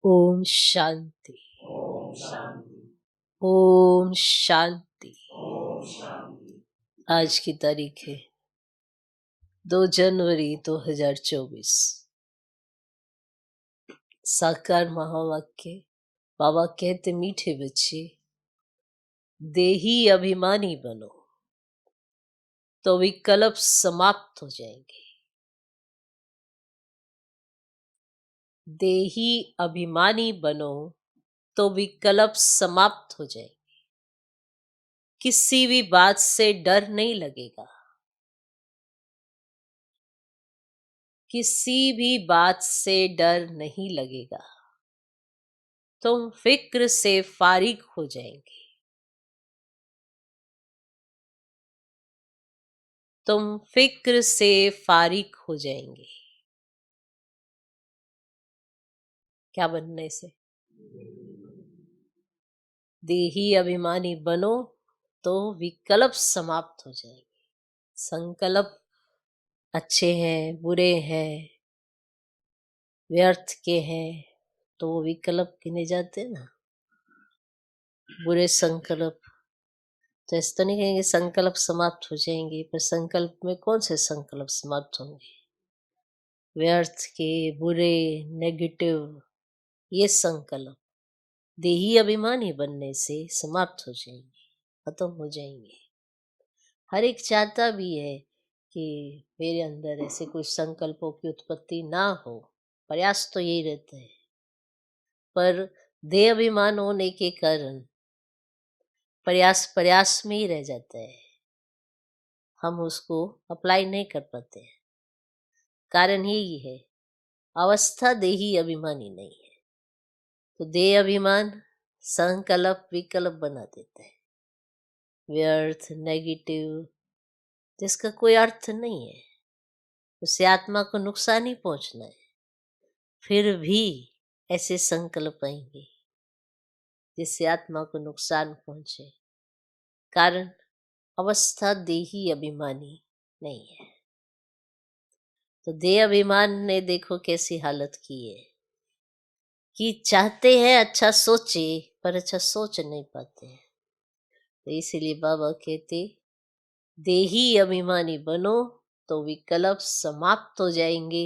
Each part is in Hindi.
ओम शांति। ओम शांति। ओम शांति। ओम शांति। आज की तारीख है 2 जनवरी 2024। साकार महावाक्य। बाबा कहते मीठे बच्चे, देही अभिमानी बनो तो विकल्प समाप्त हो जाएंगे। देही अभिमानी बनो तो विकल्प समाप्त हो जाएंगे। किसी भी बात से डर नहीं लगेगा। किसी भी बात से डर नहीं लगेगा। तुम फिक्र से फारिग हो जाएंगे। तुम फिक्र से फारिग हो जाएंगे। क्या बनने से? देही अभिमानी बनो तो विकल्प समाप्त हो जाएंगे। संकल्प अच्छे हैं, बुरे हैं, व्यर्थ के हैं, तो वो विकल्प गिने जाते हैं ना। बुरे संकल्प तो ऐसा तो नहीं कहेंगे संकल्प समाप्त हो जाएंगे, पर संकल्प में कौन से संकल्प समाप्त होंगे? व्यर्थ के, बुरे, नेगेटिव, ये संकल्प देही अभिमानी बनने से समाप्त हो जाएंगे, खत्म हो जाएंगे। हर एक चाहता भी है कि मेरे अंदर ऐसे कुछ संकल्पों की उत्पत्ति ना हो, प्रयास तो यही रहता है, पर देह अभिमान होने के कारण प्रयास में ही रह जाता है। हम उसको अप्लाई नहीं कर पाते हैं। कारण यही है, अवस्था देही अभिमानी नहीं है। तो देह अभिमान संकल्प विकल्प बना देता है, व्यर्थ, नेगेटिव, जिसका कोई अर्थ नहीं है। उससे आत्मा को नुकसान ही पहुंचना है। फिर भी ऐसे संकल्प आएंगे जिससे आत्मा को नुकसान पहुंचे। कारण अवस्था देही अभिमानी नहीं है। तो देह अभिमान ने देखो कैसी हालत की है कि चाहते हैं अच्छा सोचे, पर अच्छा सोच नहीं पाते हैं। तो इसीलिए बाबा कहते देही अभिमानी बनो तो विकल्प समाप्त हो जाएंगे।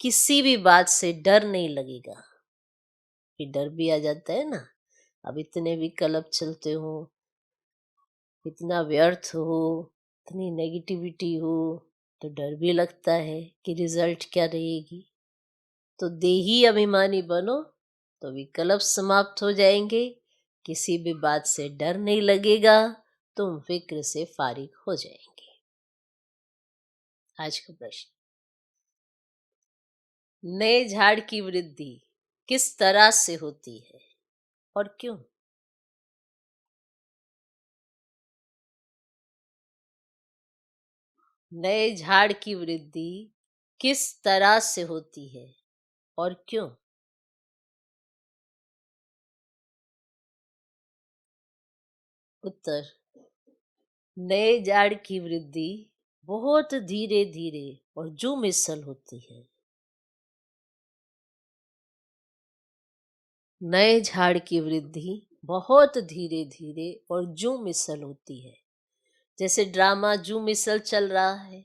किसी भी बात से डर नहीं लगेगा। कि डर भी आ जाता है ना, अब इतने विकल्प चलते हो, इतना व्यर्थ हो, इतनी नेगेटिविटी हो, तो डर भी लगता है कि रिजल्ट क्या रहेगी। तो देही अभिमानी बनो तो विकल्प समाप्त हो जाएंगे। किसी भी बात से डर नहीं लगेगा। तुम फिक्र से फारिग हो जाएंगे। आज का प्रश्न, नए झाड़ की वृद्धि किस तरह से होती है और क्यों? नए झाड़ की वृद्धि किस तरह से होती है और क्यों? उत्तर, नए झाड़ की वृद्धि बहुत धीरे धीरे और जुमिसल होती है। नए झाड़ की वृद्धि बहुत धीरे धीरे और जुमिसल होती है। जैसे ड्रामा जुमिसल चल रहा है,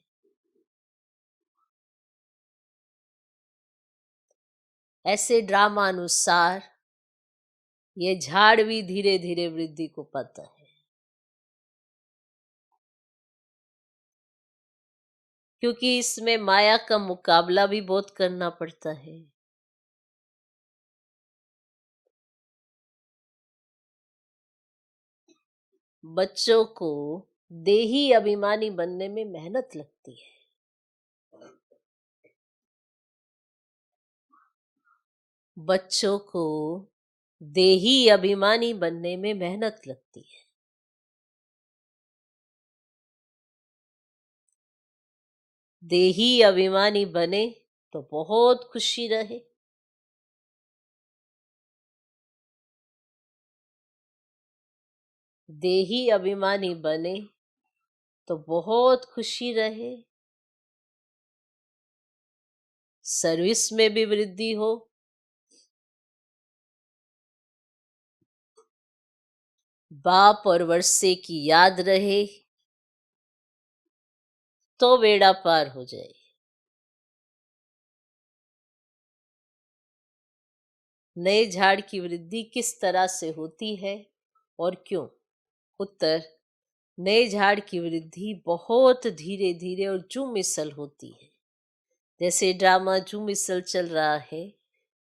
ऐसे ड्रामा अनुसार ये झाड़ भी धीरे धीरे वृद्धि को पाता है। क्योंकि इसमें माया का मुकाबला भी बहुत करना पड़ता है। बच्चों को देही अभिमानी बनने में मेहनत लगती है। बच्चों को देही अभिमानी बनने में मेहनत लगती है। देही अभिमानी बने तो बहुत खुशी रहे। देही अभिमानी बने तो बहुत खुशी रहे। सर्विस में भी वृद्धि हो, बाप और वर्षे की याद रहे तो बेड़ा पार हो जाए। नए झाड़ की वृद्धि किस तरह से होती है और क्यों? उत्तर, नए झाड़ की वृद्धि बहुत धीरे धीरे और जुमिसल होती है। जैसे ड्रामा जुमिसल चल रहा है,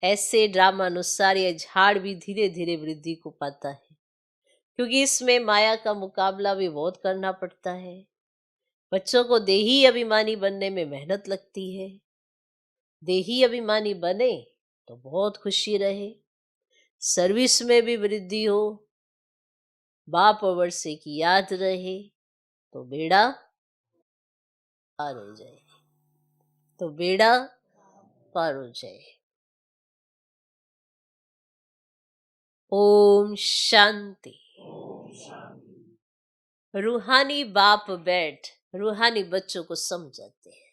ऐसे ड्रामा अनुसार यह झाड़ भी धीरे धीरे वृद्धि को पाता है, क्योंकि इसमें माया का मुकाबला भी बहुत करना पड़ता है। बच्चों को देही अभिमानी बनने में मेहनत लगती है। देही अभिमानी बने तो बहुत खुशी रहे, सर्विस में भी वृद्धि हो, बाप और वर्षे की याद रहे तो बेड़ा पार हो जाए, तो बेड़ा पार हो जाए। ओम शांति। ओम शांति। रूहानी बाप बैठ रूहानी बच्चों को समझाते हैं।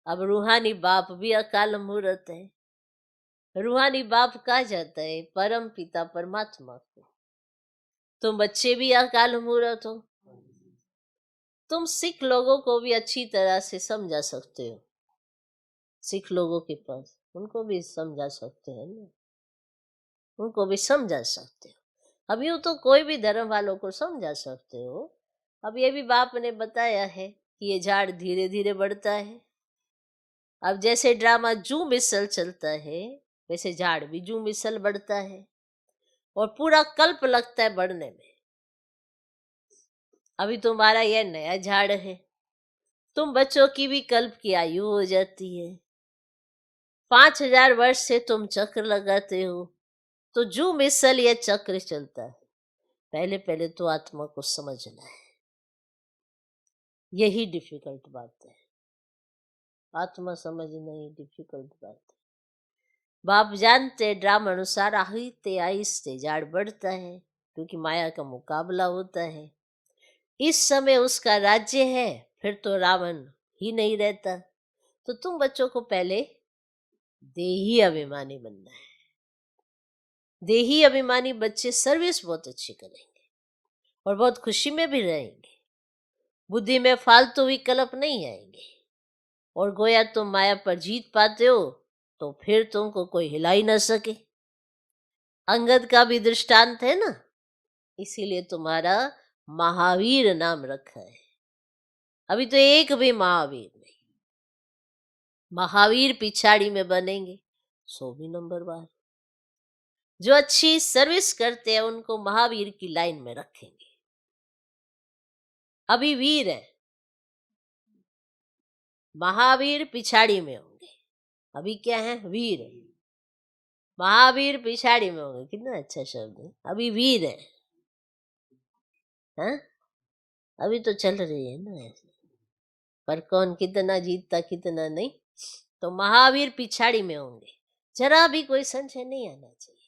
अब रूहानी बाप भी अकाल मूर्त है। रूहानी बाप कहा जाता है परम पिता परमात्मा को। तुम बच्चे भी अकाल मूर्त हो। तुम सिख लोगों को भी अच्छी तरह से समझा सकते हो। सिख लोगों के पास उनको भी समझा सकते हैं ना, उनको भी समझा सकते हो। अब यूं तो कोई भी धर्म वालों को समझा सकते हो। अब ये भी बाप ने बताया है कि ये झाड़ धीरे धीरे बढ़ता है। अब जैसे ड्रामा जू मिसल चलता है, वैसे झाड़ भी जू मिसल बढ़ता है और पूरा कल्प लगता है बढ़ने में। अभी तुम्हारा यह नया झाड़ है, तुम बच्चों की भी कल्प की आयु हो जाती है। 5000 वर्ष से तुम चक्र लगाते हो, तो जू मिसल यह चक्र चलता है। पहले पहले तो आत्मा को समझना है, यही डिफिकल्ट बात है। आत्मा समझना ही डिफिकल्ट बात है। बाप जानते ड्रामा अनुसार आहिस्ते आहिस्ते झाड़ बढ़ता है, क्योंकि माया का मुकाबला होता है। इस समय उसका राज्य है, फिर तो रावण ही नहीं रहता। तो तुम बच्चों को पहले देही अभिमानी बनना है। देही अभिमानी बच्चे सर्विस बहुत अच्छी करेंगे और बहुत खुशी में भी रहेंगे। बुद्धि में फालतू विकल्प नहीं आएंगे और गोया तुम माया पर जीत पाते हो तो फिर तुमको कोई हिला ही ना सके। अंगद का भी दृष्टांत है ना, इसीलिए तुम्हारा महावीर नाम रखा है। अभी तो एक भी महावीर नहीं, महावीर पिछाड़ी में बनेंगे 100 भी नंबर बार। जो अच्छी सर्विस करते हैं उनको महावीर की लाइन में रखेंगे। अभी वीर है, महावीर पिछाड़ी में होंगे। अभी क्या है? वीर है, महावीर पिछाड़ी में होंगे। कितना अच्छा शब्द है, अभी वीर है। हाँ? अभी तो चल रही है ना ऐसे, पर कौन कितना जीतता कितना नहीं। तो महावीर पिछाड़ी में होंगे, जरा भी कोई संशय नहीं आना चाहिए।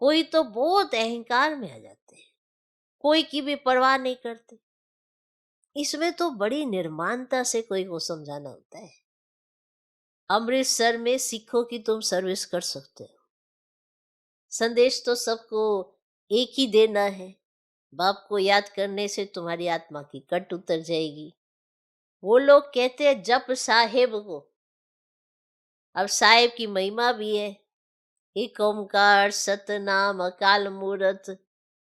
कोई तो बहुत अहंकार में आ जाते हैं, कोई की भी परवाह नहीं करते। इसमें तो बड़ी निर्माणता से कोई को समझाना होता है। अमृतसर में सिखों की तुम सर्विस कर सकते हो। संदेश तो सबको एक ही देना है। बाप को याद करने से तुम्हारी आत्मा की कट उतर जाएगी। वो लोग कहते हैं जप साहेब को। अब साहेब की महिमा भी है, एक ओमकार सतनाम अकाल मूरत।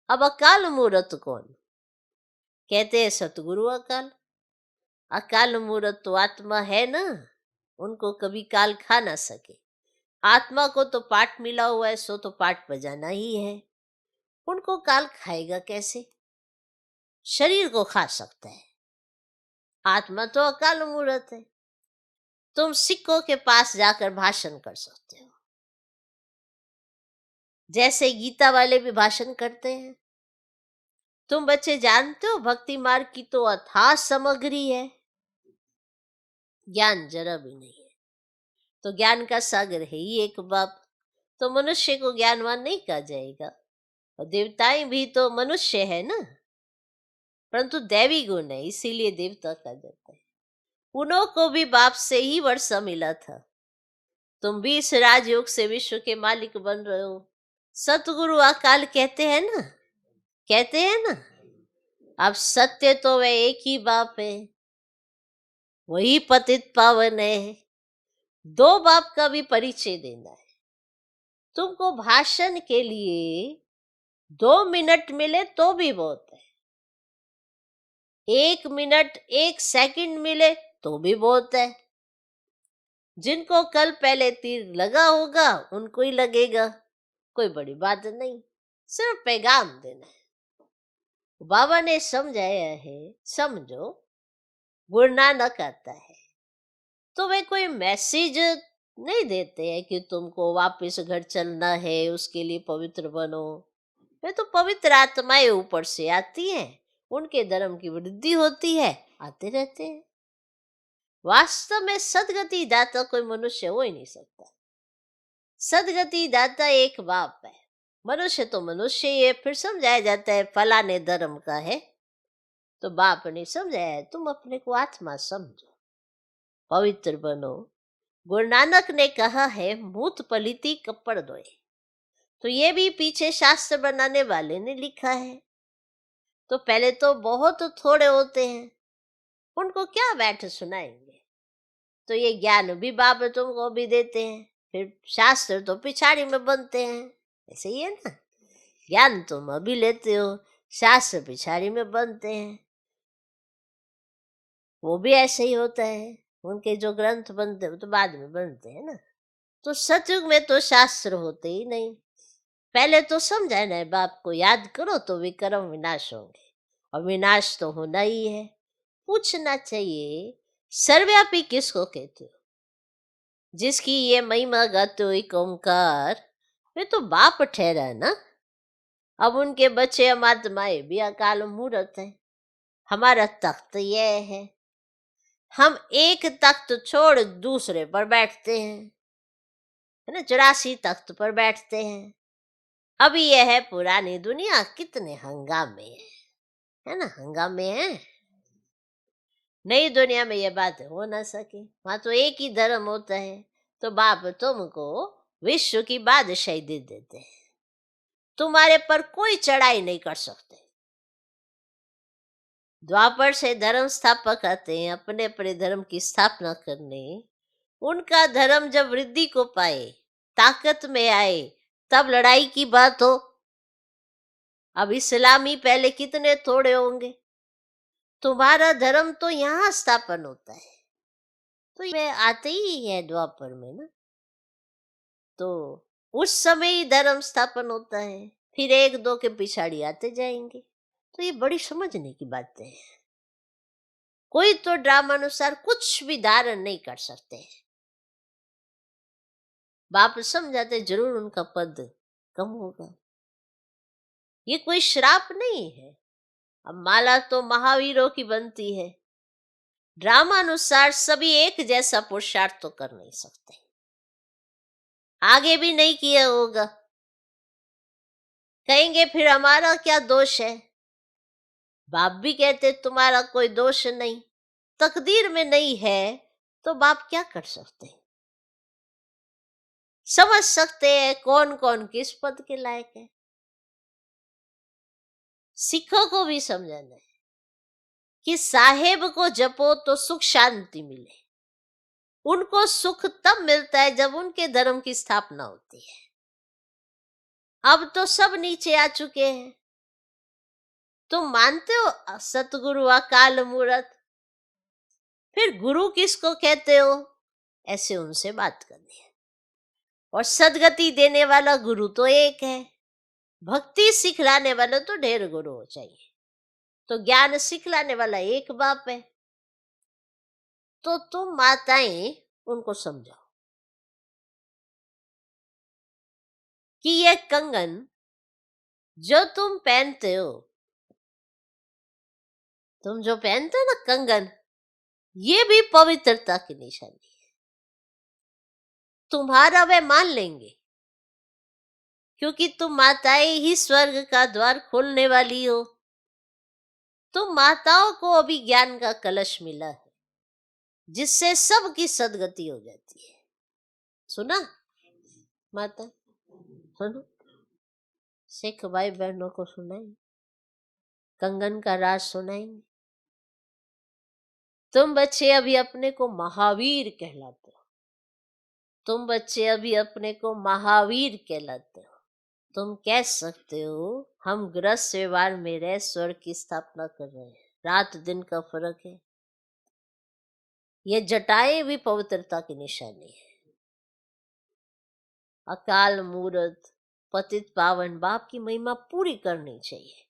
अब अकाल मूरत कौन? कहते हैं सतगुरु अकाल। अकाल मूरत तो आत्मा है ना, उनको कभी काल खा ना सके। आत्मा को तो पाठ मिला हुआ है, सो तो पाठ बजाना ही है। उनको काल खाएगा कैसे? शरीर को खा सकता है, आत्मा तो अकाल मूरत है। तुम सिखों के पास जाकर भाषण कर सकते हो, जैसे गीता वाले भी भाषण करते हैं। तुम बच्चे जानते हो भक्ति मार्ग की तो अथाह सामग्री है, ज्ञान जरा भी नहीं है। तो ज्ञान का सागर है ही एक बाप, तो मनुष्य को ज्ञानवान नहीं कहा जाएगा। और देवताएं भी तो मनुष्य है ना, परंतु दैवी गुण है, इसीलिए देवता कहा जाता है। उन्हों को भी बाप से ही वर्षा मिला था। तुम भी इस राजयोग से विश्व के मालिक बन रहे हो, सतगुरु अकाल कहते हैं ना, अब सत्य तो वह एक ही बाप है, वही पतित पावन है। दो बाप का भी परिचय देना है। तुमको भाषण के लिए 2 मिनट मिले तो भी बहुत है, 1 मिनट 1 सेकंड मिले तो भी बहुत है। जिनको कल पहले तीर लगा होगा उनको ही लगेगा, कोई बड़ी बात नहीं, सिर्फ पैगाम देना है। बाबा ने समझाया है, समझो गुरु नानक आता है तो वे कोई मैसेज नहीं देते हैं कि तुमको वापस घर चलना है, उसके लिए पवित्र बनो। वे तो पवित्र आत्माएं ऊपर से आती हैं, उनके धर्म की वृद्धि होती है, आते रहते हैं। वास्तव में सदगति दाता कोई मनुष्य हो ही नहीं सकता। सदगति दाता एक बाप है, मनुष्य तो मनुष्य ही है। फिर समझाया जाता है फलाने धर्म का है, तो बाप ने समझाया है तुम अपने को आत्मा समझो, पवित्र बनो। गुरु नानक ने कहा है मूत पलिती कपड़ धोए, तो ये भी पीछे शास्त्र बनाने वाले ने लिखा है। तो पहले तो बहुत थोड़े होते हैं, उनको क्या बैठ सुनाएंगे। तो ये ज्ञान भी बाप तुमको भी देते हैं, फिर शास्त्र तो पिछाड़ी में बनते हैं। ऐसे ही है ना, ज्ञान तुम अभी लेते हो, शास्त्र पिछाड़ी में बनते हैं। वो भी ऐसे ही होता है, उनके जो ग्रंथ बनते हैं तो बाद में बनते हैं ना। तो सतयुग में तो शास्त्र होते ही नहीं। पहले तो समझाना है बाप को, याद करो तो विक्रम विनाश होंगे, और विनाश तो होना ही है। पूछना चाहिए सर्वव्यापी किसको कहते हो, जिसकी ये महिमा गाते हो एक ओंकार, वे तो बाप ठहरा है ना। अब उनके बच्चे अमात्माएं भी अकाल मूर्त है। हमारा तख्त यह है, हम एक तख्त छोड़ दूसरे पर बैठते हैं, है ना, 84 तख्त पर बैठते हैं। अभी यह है पुरानी दुनिया, कितने हंगामे है ना, हंगामे हैं। नई दुनिया में ये बात हो ना सके, वहां तो एक ही धर्म होता है। तो बाप तुमको विश्व की बादशाही दे देते हैं, तुम्हारे पर कोई चढ़ाई नहीं कर सकते। द्वापर से धर्म स्थापक आते हैं अपने अपने धर्म की स्थापना करने। उनका धर्म जब वृद्धि को पाए, ताकत में आए, तब लड़ाई की बात हो। अब इस्लामी पहले कितने थोड़े होंगे, तुम्हारा धर्म तो यहाँ स्थापन होता है, तो ये आते ही है द्वापर में ना। तो उस समय ही धर्म स्थापन होता है, फिर एक दो के पिछाड़ी आते जाएंगे। तो ये बड़ी समझने की बातें हैं। कोई तो ड्रामा अनुसार कुछ भी धारण नहीं कर सकते। बाप समझाते जरूर उनका पद कम होगा, ये कोई श्राप नहीं है। अब माला तो महावीरों की बनती है, ड्रामा अनुसार सभी एक जैसा पुरुषार्थ तो कर नहीं सकते, आगे भी नहीं किया होगा। कहेंगे फिर हमारा क्या दोष है। बाप भी कहते तुम्हारा कोई दोष नहीं, तकदीर में नहीं है तो बाप क्या कर सकते हैं। समझ सकते हैं कौन कौन किस पद के लायक है। सिखों को भी समझाना है कि साहेब को जपो तो सुख शांति मिले। उनको सुख तब मिलता है जब उनके धर्म की स्थापना होती है। अब तो सब नीचे आ चुके हैं। तुम मानते हो सतगुरु अकाल मूर्त, फिर गुरु किसको कहते हो, ऐसे उनसे बात करनी है। और सदगति देने वाला गुरु तो एक है, भक्ति सिखलाने वाला तो ढेर गुरु हो चाहिए। तो ज्ञान सिखलाने वाला एक बाप है। तो तुम माताएं उनको समझाओ कि ये कंगन जो तुम पहनते हो, तुम जो पहनते हो ना कंगन, ये भी पवित्रता की निशानी है। तुम्हारा वे मान लेंगे, क्योंकि तुम माताएं ही स्वर्ग का द्वार खोलने वाली हो। तुम माताओं को अभी ज्ञान का कलश मिला है, जिससे सबकी सदगति हो जाती है। सुना माता, सुनो। सिख भाई बहनों को सुनाएंगे, कंगन का राज सुनाएंगे। तुम बच्चे अभी अपने को महावीर कहलाते हो, तुम बच्चे अभी अपने को महावीर कहलाते हो। तुम कह सकते हो हम गृहस्थ व्यवहार में रह स्वर्ग की स्थापना कर रहे हैं, रात दिन का फर्क है। ये जटाएं भी पवित्रता की निशानी है। अकाल मूर्त पतित पावन बाप की महिमा पूरी करनी चाहिए।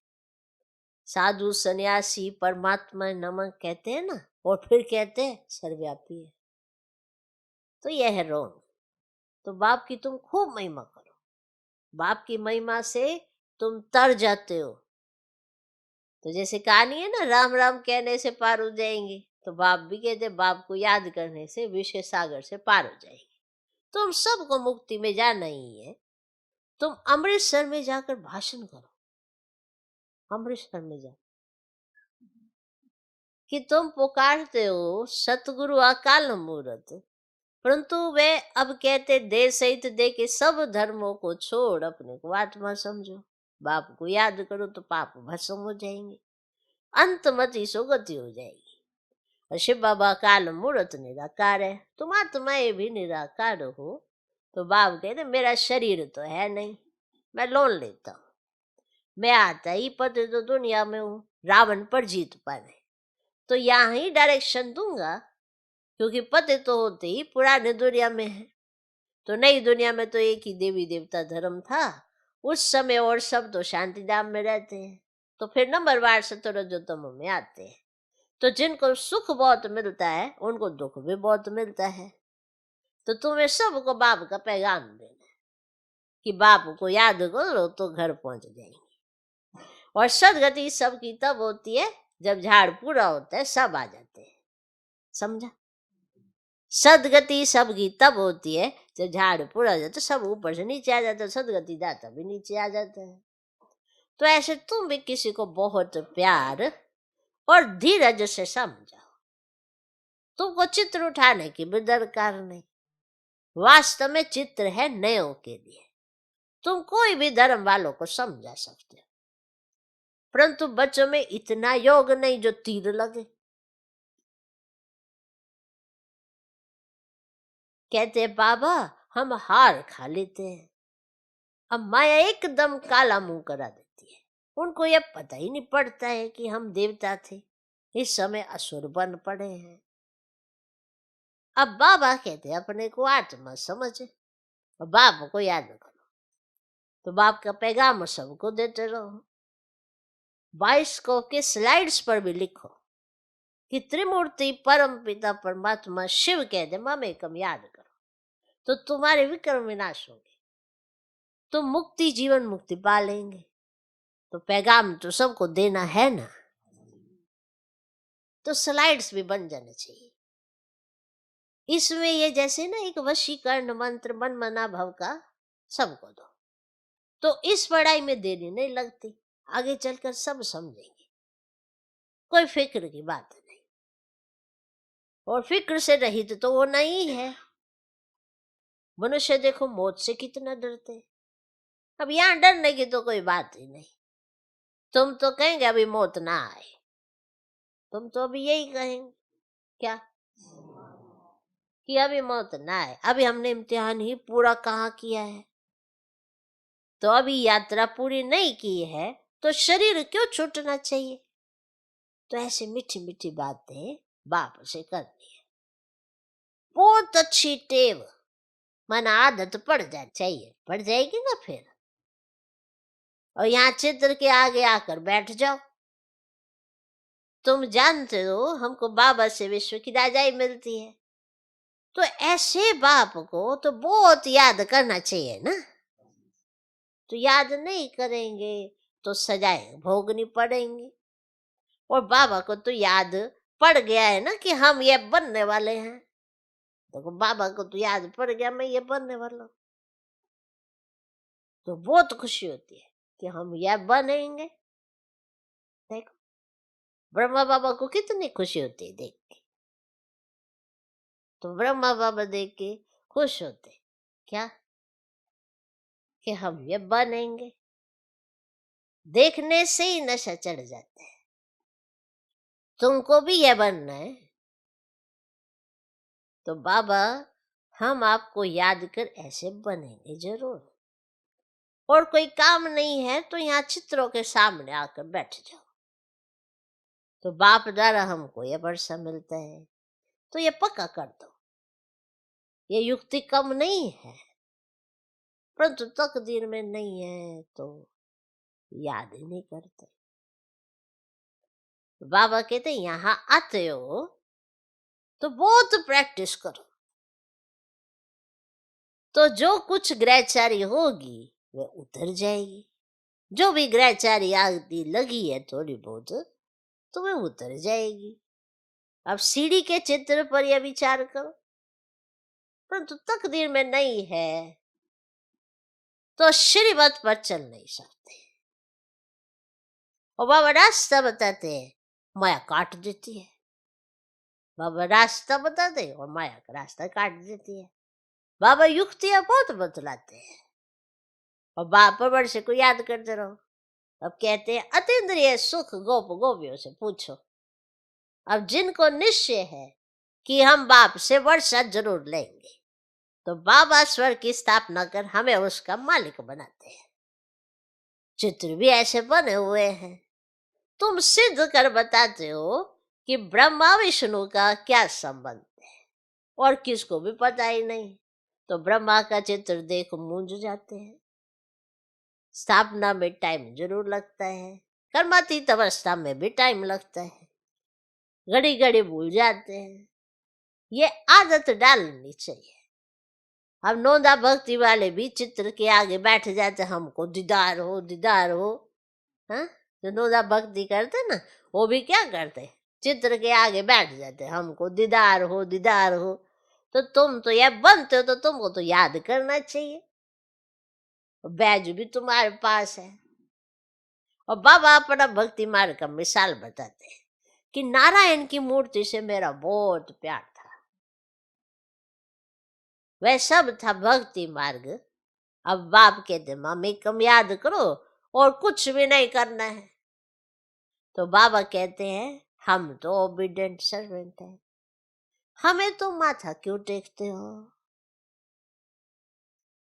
साधु सन्यासी परमात्मा नमः कहते हैं ना, और फिर कहते हैं सर्वव्यापी है, तो यह है रोंग। तो बाप की तुम खूब महिमा करो, बाप की महिमा से तुम तर जाते हो। तो जैसे कहानी है ना, राम राम कहने से पार हो जाएंगे, तो बाप भी कहते बाप को याद करने से विषय सागर से पार हो जाएंगे। तुम सबको मुक्ति में जाना ही है। तुम अमृतसर में जाकर भाषण करो, अमृतसर में जा कि तुम पुकारते हो सतगुरु अकाल मूर्त, परंतु वे अब कहते देह सहित दे के सब धर्मों को छोड़ अपने को आत्मा समझो, बाप को याद करो तो पाप भस्म हो जाएंगे, अंतमति सुगति हो जाएगी। और शिव बाबा काल मूर्त निराकार है, तुम आत्माएं भी निराकार हो। तो बाप कहते मेरा शरीर तो है नहीं, मैं लोन लेता हूँ, मैं आता ही पति तो दुनिया में हूँ, रावण पर जीत पाने, तो यहाँ ही डायरेक्शन दूंगा, क्योंकि पति तो होते ही पुराने दुनिया में है। तो नई दुनिया में तो एक ही देवी देवता धर्म था उस समय, और सब तो शांति धाम में रहते हैं। तो फिर नंबरवार सतरजोतम में आते हैं। तो जिनको सुख बहुत मिलता है उनको दुख भी बहुत मिलता है। तो तुम्हें सबको बाप का पैगाम देना है कि बाप को याद करो तो घर पहुंच जाएंगे। और सदगति सबकी तब होती है जब झाड़ पूरा होता है, सब आ जाते हैं, समझा? सदगति सबकी तब होती है जब झाड़ पूरा हो जाता है, सब ऊपर से नीचे आ जाता है, सदगति दाता भी नीचे आ जाता है। तो ऐसे तुम भी किसी को बहुत प्यार और धीरज से समझाओ। तुमको चित्र उठाने की भी दरकार नहीं, वास्तव में चित्र है नयों के लिए। तुम कोई भी धर्म वालों को समझा सकते हो, परंतु बच्चों में इतना योग नहीं जो तीर लगे। कहते हैं बाबा हम हार खा लेते हैं, अब माया एकदम काला मुंह करा देती है। उनको यह पता ही नहीं पड़ता है कि हम देवता थे, इस समय असुर बन पड़े हैं। अब बाबा कहते हैं अपने को आत्मा समझे और बाप को याद करो। तो बाप का पैगाम सबको देते रहो। 22 को के स्लाइड्स पर भी लिखो कि त्रिमूर्ति परम पिता परमात्मा शिव कहते ममेकम याद करो, तो तुम्हारे विक्रम विनाश होंगे, तुम मुक्ति जीवन मुक्ति पा लेंगे। तो पैगाम तो सबको देना है ना, तो स्लाइड्स भी बन जाने चाहिए। इसमें ये जैसे ना एक वशीकरण मंत्र मन मना भव का सबको दो, तो इस पढ़ाई में देरी नहीं लगती, आगे चलकर सब समझेंगे, कोई फिक्र की बात नहीं। और फिक्र से रहित तो वो नहीं है। मनुष्य देखो मौत से कितना डरते, अब यहाँ डरने की तो कोई बात ही नहीं। तुम तो कहेंगे अभी मौत ना आए, तुम तो अभी यही कहेंगे क्या कि अभी मौत ना आए, अभी हमने इम्तिहान ही पूरा कहाँ किया है, तो अभी यात्रा पूरी नहीं की है, तो शरीर क्यों छूटना चाहिए। तो ऐसे मीठी मीठी बातें बाप से करनी है, बहुत अच्छी टेव, मन आदत पड़ जानी चाहिए, पड़ जाएगी ना फिर। और यहाँ चित्र के आगे आकर बैठ जाओ। तुम जानते हो हमको बाबा से विश्व की राजाई मिलती है, तो ऐसे बाप को तो बहुत याद करना चाहिए ना। तो याद नहीं करेंगे तो सजाएं भोगनी पड़ेंगी। और बाबा को तो याद पड़ गया है ना कि हम ये बनने वाले हैं, तो बाबा को तो याद पड़ गया मैं ये बनने वाला हूं, तो बहुत खुशी होती है कि हम यह बनेंगे। देखो ब्रह्मा बाबा को कितनी खुशी होती है देख के, तो ब्रह्मा बाबा देख के खुश होते क्या कि हम ये बनेंगे। देखने से ही नशा चढ़ जाता है। तुमको भी यह बनना है तो बाबा हम आपको याद कर ऐसे बनेंगे जरूर। और कोई काम नहीं है तो यहाँ चित्रों के सामने आकर बैठ जाओ। तो बाप द्वारा हमको यह वर्षा मिलता है तो ये पक्का कर दो। ये युक्ति कम नहीं है, परंतु तकदीर में नहीं है तो याद ही नहीं करते। बाबा कहते यहाँ आते हो तो बहुत प्रैक्टिस करो, तो जो कुछ ग्रहचारी होगी वह उतर जाएगी। जो भी ग्रहचारी आदि लगी है थोड़ी बहुत तो वह उतर जाएगी। अब सीढ़ी के चित्र पर यह विचार करो, परंतु तकदीर में नहीं है तो श्रीमत पर चल नहीं सकते। और बाबा रास्ता बताते हैं, माया काट देती है। बाबा रास्ता बताते और माया का रास्ता काट देती है। बाबा युक्तियां बहुत बतलाते हैं और बाबा वर्ष को याद करते रहो। अब कहते हैं अतीन्द्रिय सुख गोप गोपियों से पूछो। अब जिनको निश्चय है कि हम बाप से वर्षा जरूर लेंगे तो बाबा स्वर्ग की स्थापना कर हमें उसका मालिक बनाते हैं। चित्र भी ऐसे बने हुए हैं। तुम सिद्ध कर बताते हो कि ब्रह्मा विष्णु का क्या संबंध है और किसको भी पता ही नहीं। तो ब्रह्मा का चित्र देख मूंझ जाते हैं। स्थापना में टाइम जरूर लगता है, कर्मातीत अवस्था में भी टाइम लगता है, घड़ी घड़ी भूल जाते हैं। ये आदत डालनी चाहिए। अब नोंदा भक्ति वाले भी चित्र के आगे बैठ जाते, हमको दीदार हो दीदार हो। हाँ, जो नोंदा भक्ति करते ना वो भी क्या करते, चित्र के आगे बैठ जाते, हमको दीदार हो दीदार हो। तो तुम तो यह बनते हो तो तुमको तो याद करना चाहिए। बैज भी तुम्हारे पास है। और बाबा अपना भक्ति मार्ग का मिसाल बताते हैं कि नारायण की मूर्ति से मेरा बहुत प्यार था। वह सब था भक्ति मार्ग। अब बाप कहते मम्मी कम याद करो और कुछ भी नहीं करना है। तो बाबा कहते हैं हम तो ओबीडेंट सर्वेंट हैं, हमें तो माथा क्यों टेकते हो।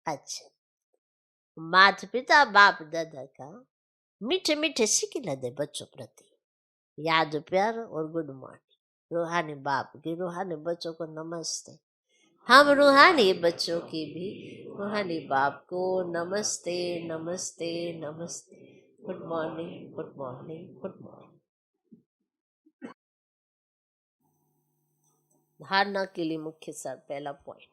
अच्छा, माता पिता बाप दादा का मीठे मीठे सिकिला दे बच्चों प्रति याद प्यार और गुड मॉर्निंग। रूहानी बाप की रूहानी बच्चों को नमस्ते। हम रूहानी बच्चों की भी रूहानी बाप को नमस्ते नमस्ते नमस्ते। Good morning good morning good morning. धारणा के लिए मुख्य सर पहला पॉइंट,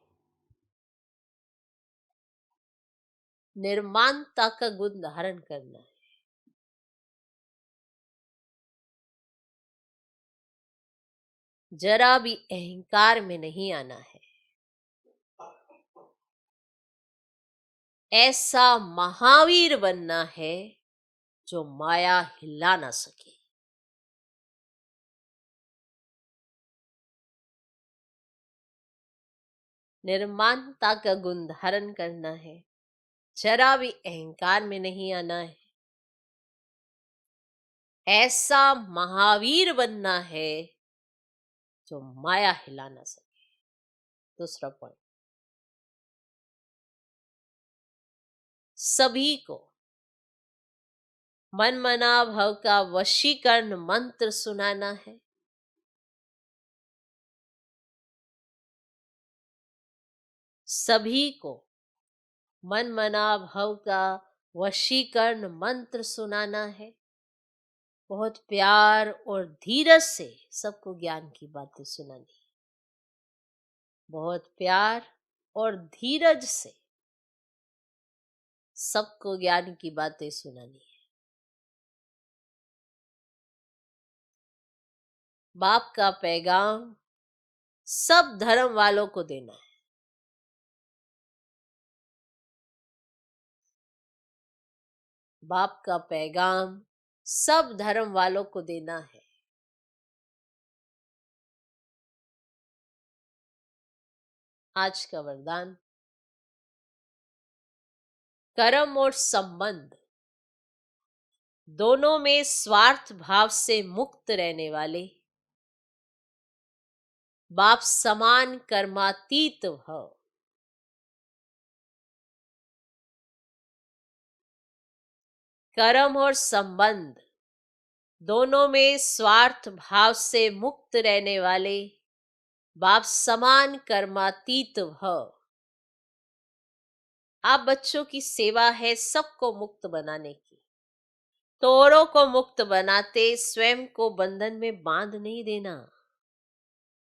निर्माणता का गुण धारण करना है। जरा भी अहंकार में नहीं आना है। ऐसा महावीर बनना है जो माया हिला ना सके। निर्माणता का गुण धारण करना है, जरा भी अहंकार में नहीं आना है। ऐसा महावीर बनना है जो माया हिला ना सके। दूसरा पॉइंट, सभी को मन मना भव का वशीकरण मंत्र सुनाना है। सभी को मन मना भव का वशीकरण मंत्र सुनाना है। बहुत प्यार और धीरज से सबको ज्ञान की बातें सुनानी। बहुत प्यार और धीरज से सबको ज्ञान की बातें सुनानी है। बाप का पैगाम सब धर्म वालों को देना है। बाप का पैगाम सब धर्म वालों को देना है। आज का वरदान, कर्म और संबंध दोनों में स्वार्थ भाव से मुक्त रहने वाले, बाप समान कर्मातीत भव। कर्म और संबंध दोनों में स्वार्थ भाव से मुक्त रहने वाले, बाप समान कर्मातीत भव। आप बच्चों की सेवा है सबको मुक्त बनाने की, तो औरों को मुक्त बनाते स्वयं को बंधन में बांध नहीं देना।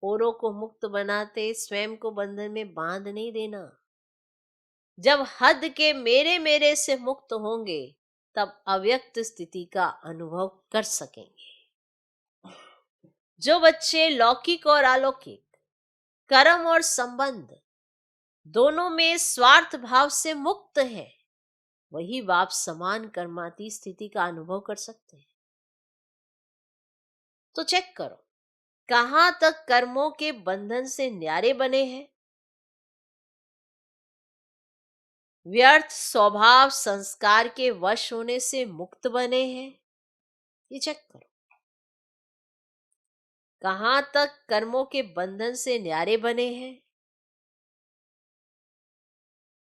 औरों को मुक्त बनाते स्वयं को बंधन में बांध नहीं देना। जब हद के मेरे मेरे से मुक्त होंगे तब अव्यक्त स्थिति का अनुभव कर सकेंगे। जो बच्चे लौकिक और अलौकिक, कर्म और संबंध दोनों में स्वार्थ भाव से मुक्त है, वही बाप समान कर्माती स्थिति का अनुभव कर सकते हैं। तो चेक करो कहां तक कर्मों के बंधन से न्यारे बने हैं। व्यर्थ स्वभाव संस्कार के वश होने से मुक्त बने हैं, ये चेक करो। कहां तक कर्मों के बंधन से न्यारे बने हैं।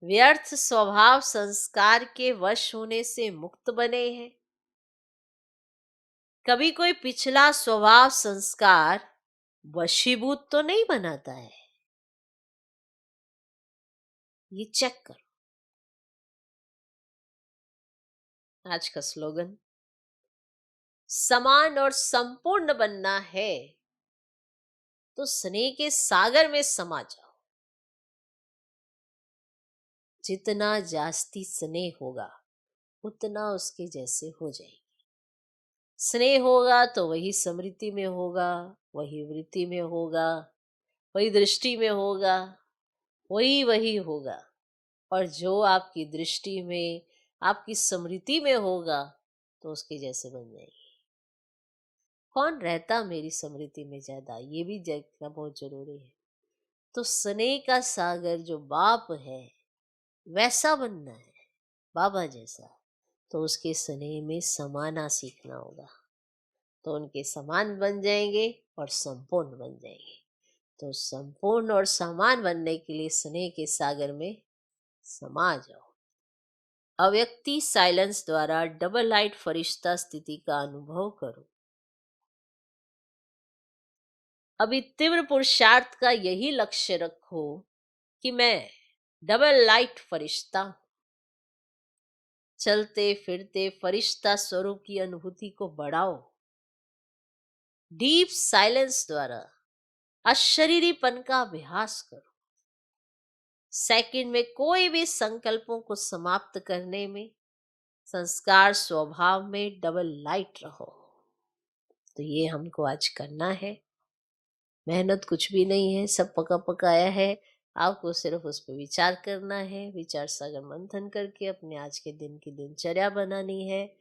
व्यर्थ स्वभाव संस्कार के वश होने से मुक्त बने हैं। कभी कोई पिछला स्वभाव संस्कार वशीभूत तो नहीं बनाता है, ये चेक करो। आज का स्लोगन, समान और संपूर्ण बनना है तो स्नेह के सागर में समा जाओ। जितना जास्ती स्नेह होगा उतना उसके जैसे हो जाएगी। स्नेह होगा तो वही स्मृति में होगा, वही वृत्ति में होगा, वही दृष्टि में होगा, वही वही होगा। और जो आपकी दृष्टि में, आपकी स्मृति में होगा तो उसके जैसे बन जाएगी। कौन रहता मेरी स्मृति में ज्यादा, ये भी देखना बहुत जरूरी है। तो स्नेह का सागर जो बाप है वैसा बनना है, बाबा जैसा। तो उसके स्नेह में समाना सीखना होगा, तो उनके समान बन जाएंगे और संपूर्ण बन जाएंगे। तो संपूर्ण और समान बनने के लिए स्नेह के सागर में समा जाओ। अव्यक्ति साइलेंस द्वारा डबल लाइट फरिश्ता स्थिति का अनुभव करो। अभी तीव्र पुरुषार्थ का यही लक्ष्य रखो कि मैं डबल लाइट फरिश्ता हूं। चलते फिरते फरिश्ता स्वरूप की अनुभूति को बढ़ाओ। डीप साइलेंस द्वारा अशरीरीपन का अभ्यास करो। सेकंड में कोई भी संकल्पों को समाप्त करने में संस्कार स्वभाव में डबल लाइट रहो। तो ये हमको आज करना है। मेहनत कुछ भी नहीं है, सब पका पकाया है। आपको सिर्फ उस पर विचार करना है, विचार सागर मंथन करके अपने आज के दिन की दिनचर्या बनानी है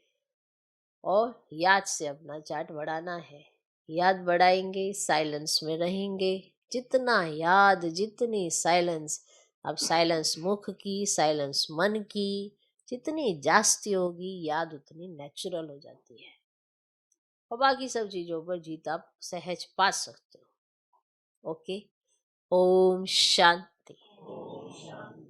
और याद से अपना चार्ट बढ़ाना है। याद बढ़ाएंगे, साइलेंस में रहेंगे। जितना याद, जितनी साइलेंस, अब साइलेंस मुख की, साइलेंस मन की जितनी जास्ती होगी, याद उतनी नेचुरल हो जाती है और बाकी सब चीजों पर जीत आप सहज पा सकते हो। ओके, ओम शांति। ओम शांति।